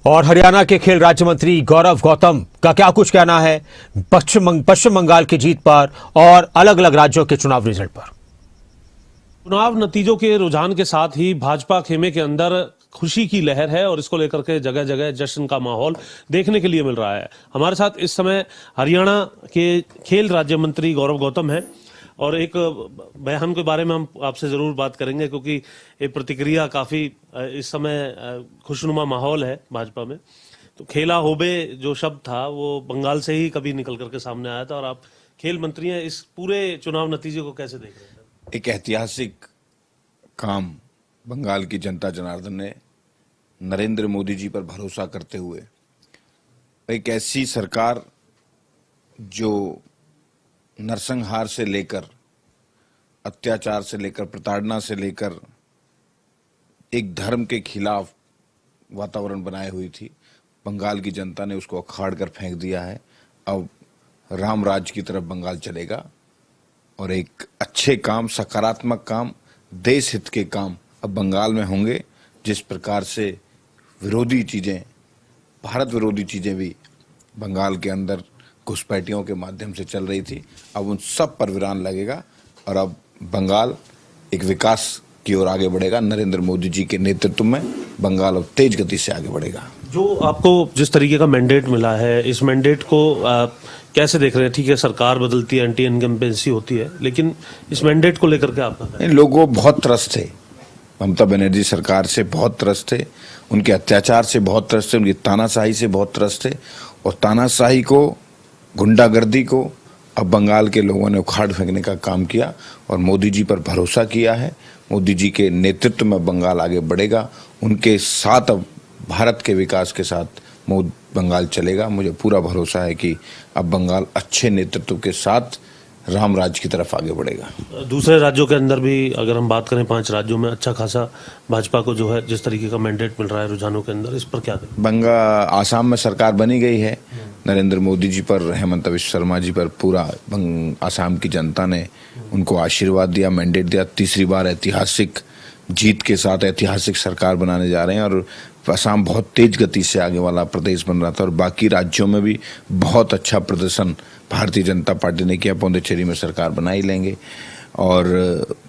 और हरियाणा के खेल राज्य मंत्री गौरव गौतम का क्या कुछ कहना है पश्चिम बंगाल की जीत पर और अलग अलग राज्यों के चुनाव रिजल्ट पर। चुनाव नतीजों के रुझान के साथ ही भाजपा खेमे के अंदर खुशी की लहर है और इसको लेकर के जगह जगह जश्न का माहौल देखने के लिए मिल रहा है। हमारे साथ इस समय हरियाणा के खेल राज्य मंत्री गौरव गौतम हैं और एक बयान के बारे में हम आपसे जरूर बात करेंगे क्योंकि ये प्रतिक्रिया काफी इस समय खुशनुमा माहौल है भाजपा में। तो खेला होबे जो शब्द था वो बंगाल से ही कभी निकल करके सामने आया था और आप खेल मंत्री हैं, इस पूरे चुनाव नतीजे को कैसे देख रहे हैं? एक ऐतिहासिक काम बंगाल की जनता जनार्दन ने नरेंद्र मोदी जी पर भरोसा करते हुए एक ऐसी सरकार जो नरसंहार से लेकर अत्याचार से लेकर प्रताड़ना से लेकर एक धर्म के खिलाफ वातावरण बनाए हुई थी, बंगाल की जनता ने उसको अखाड़ कर फेंक दिया है। अब राम राज्य की तरफ बंगाल चलेगा और एक अच्छे काम, सकारात्मक काम, देश हित के काम अब बंगाल में होंगे। जिस प्रकार से विरोधी चीजें, भारत विरोधी चीजें भी बंगाल के अंदर घुसपैठियों के माध्यम से चल रही थी, अब उन सब पर विराम लगेगा और अब बंगाल एक विकास की ओर आगे बढ़ेगा। नरेंद्र मोदी जी के नेतृत्व में बंगाल अब तेज गति से आगे बढ़ेगा। जो आपको जिस तरीके का मैंडेट मिला है, इस मैंडेट को कैसे देख रहे हैं? ठीक है, सरकार बदलती है, एंटी इनकम्बेंसी होती है, लेकिन इस मैंडेट को लेकर के आपका लोगों बहुत त्रस्त थे, ममता बनर्जी सरकार से बहुत त्रस्त थे, उनके अत्याचार से बहुत त्रस्त थे, उनकी तानाशाही से बहुत त्रस्त थे और तानाशाही को, गुंडागर्दी को अब बंगाल के लोगों ने उखाड़ फेंकने का काम किया और मोदी जी पर भरोसा किया है। मोदी जी के नेतृत्व में बंगाल आगे बढ़ेगा, उनके साथ अब भारत के विकास के साथ बंगाल चलेगा। मुझे पूरा भरोसा है कि अब बंगाल अच्छे नेतृत्व के साथ राम राज्य की तरफ आगे बढ़ेगा। दूसरे राज्यों के अंदर भी अगर हम बात करें, 5 राज्यों में अच्छा खासा भाजपा को जो है जिस तरीके का मैंडेट मिल रहा है रुझानों के अंदर, इस पर क्या करें? आसाम में सरकार बनी गई है, नरेंद्र मोदी जी पर, हेमंत बिश्व शर्मा जी पर पूरा आसाम की जनता ने उनको आशीर्वाद दिया, मैंडेट दिया। तीसरी बार ऐतिहासिक जीत के साथ ऐतिहासिक सरकार बनाने जा रहे हैं और असम बहुत तेज गति से आगे वाला प्रदेश बन रहा था और बाकी राज्यों में भी बहुत अच्छा प्रदर्शन भारतीय जनता पार्टी ने किया। पौंडीचेरी में सरकार बना ही लेंगे और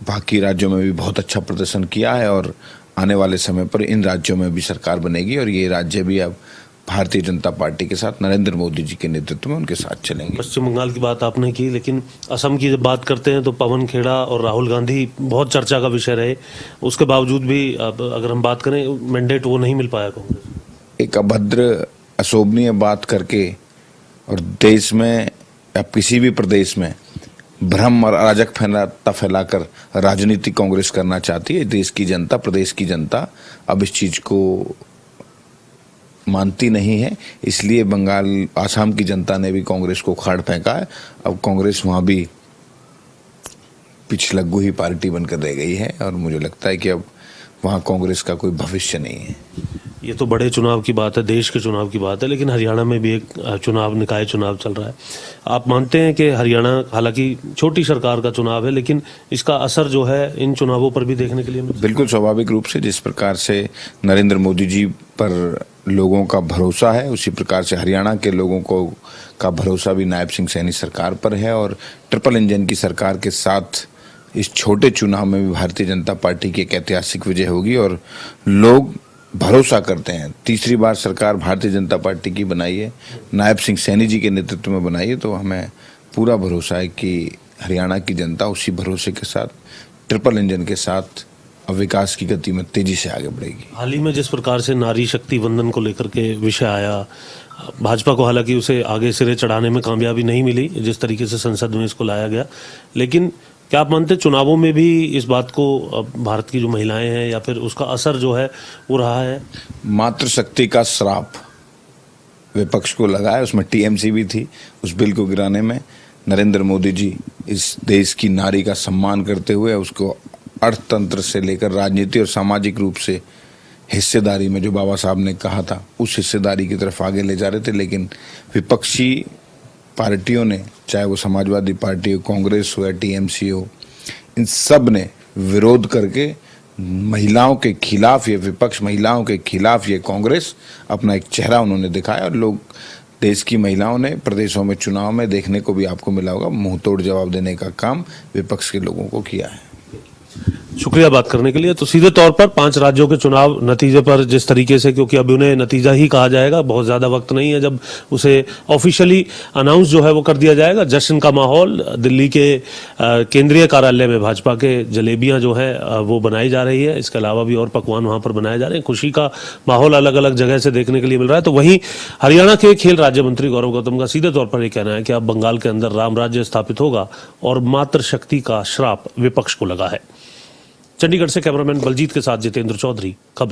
बाकी राज्यों में भी बहुत अच्छा प्रदर्शन किया है और आने वाले समय पर इन राज्यों में भी सरकार बनेगी और ये राज्य भी अब भारतीय जनता पार्टी के साथ, नरेंद्र मोदी जी के नेतृत्व में उनके साथ चलेंगे। पश्चिम बंगाल की बात आपने की, लेकिन असम की जब बात करते हैं तो पवन खेड़ा और राहुल गांधी बहुत चर्चा का विषय रहे। उसके बावजूद भी अगर हम बात करें, मैंडेट वो नहीं मिल पाया कांग्रेस। एक अभद्र, अशोभनीय बात करके और देश में या किसी भी प्रदेश में भ्रम और अराजक फैलाकर राजनीति कांग्रेस करना चाहती है। देश की जनता, प्रदेश की जनता अब इस चीज को मानती नहीं है, इसलिए बंगाल, आसाम की जनता ने भी कांग्रेस को उखाड़ फेंका है। अब कांग्रेस वहां भी पिछलग्गू ही पार्टी बनकर रह गई है और मुझे लगता है कि अब वहां कांग्रेस का कोई भविष्य नहीं है। ये तो बड़े चुनाव की बात है, देश के चुनाव की बात है, लेकिन हरियाणा में भी एक चुनाव, निकाय चुनाव चल रहा है। आप मानते हैं कि हरियाणा, हालांकि छोटी सरकार का चुनाव है, लेकिन इसका असर जो है इन चुनावों पर भी देखने के लिए बिल्कुल स्वाभाविक रूप से जिस प्रकार से नरेंद्र मोदी जी पर लोगों का भरोसा है, उसी प्रकार से हरियाणा के लोगों को का भरोसा भी नायब सिंह सैनी सरकार पर है और ट्रिपल इंजन की सरकार के साथ इस छोटे चुनाव में भी भारतीय जनता पार्टी की एक ऐतिहासिक विजय होगी और लोग भरोसा करते हैं। तीसरी बार सरकार भारतीय जनता पार्टी की बनाई है, नायब सिंह सैनी जी के नेतृत्व में बनाई है, तो हमें पूरा भरोसा है कि हरियाणा की जनता उसी भरोसे के साथ, ट्रिपल इंजन के साथ अब विकास की गति में तेजी से आगे बढ़ेगी। हाल ही में जिस प्रकार से नारी शक्ति वंदन को लेकर के विषय आया, भाजपा को हालांकि उसे आगे सिरे चढ़ाने में कामयाबी नहीं मिली जिस तरीके से संसद में इसको लाया गया, लेकिन क्या आप मानते हैं चुनावों में भी इस बात को भारत की जो महिलाएं हैं या फिर उसका असर जो है वो रहा है? मातृशक्ति का श्राप विपक्ष को लगा है, उसमें टीएमसी भी थी। उस बिल को गिराने में नरेंद्र मोदी जी इस देश की नारी का सम्मान करते हुए उसको अर्थतंत्र से लेकर राजनीति और सामाजिक रूप से हिस्सेदारी में, जो बाबा साहब ने कहा था, उस हिस्सेदारी की तरफ आगे ले जा रहे थे। लेकिन विपक्षी पार्टियों ने, चाहे वो समाजवादी पार्टी हो, कांग्रेस हो या टीएमसी हो, इन सब ने विरोध करके महिलाओं के खिलाफ ये विपक्ष, महिलाओं के खिलाफ ये कांग्रेस अपना एक चेहरा उन्होंने दिखाया और लोग, देश की महिलाओं ने प्रदेशों में चुनाव में देखने को भी आपको मिला होगा, मुंह तोड़ जवाब देने का काम विपक्ष के लोगों को किया है। शुक्रिया बात करने के लिए। तो सीधे तौर पर 5 राज्यों के चुनाव नतीजे पर जिस तरीके से, क्योंकि अभी उन्हें नतीजा ही कहा जाएगा, बहुत ज्यादा वक्त नहीं है जब उसे ऑफिशियली अनाउंस जो है वो कर दिया जाएगा। जश्न का माहौल दिल्ली के केंद्रीय कार्यालय में भाजपा के जलेबियां जो है वो बनाई जा रही है, इसके अलावा भी और पकवान वहां पर बनाए जा रहे हैं। खुशी का माहौल अलग अलग जगह से देखने के लिए मिल रहा है। तो वहीं हरियाणा के खेल राज्य मंत्री गौरव गौतम का सीधे तौर पर यह कहना है कि अब बंगाल के अंदर राम राज्य स्थापित होगा और मातृशक्ति का श्राप विपक्ष को लगा है। चंडीगढ़ से कैमरामैन बलजीत के साथ जितेंद्र चौधरी, खबरें।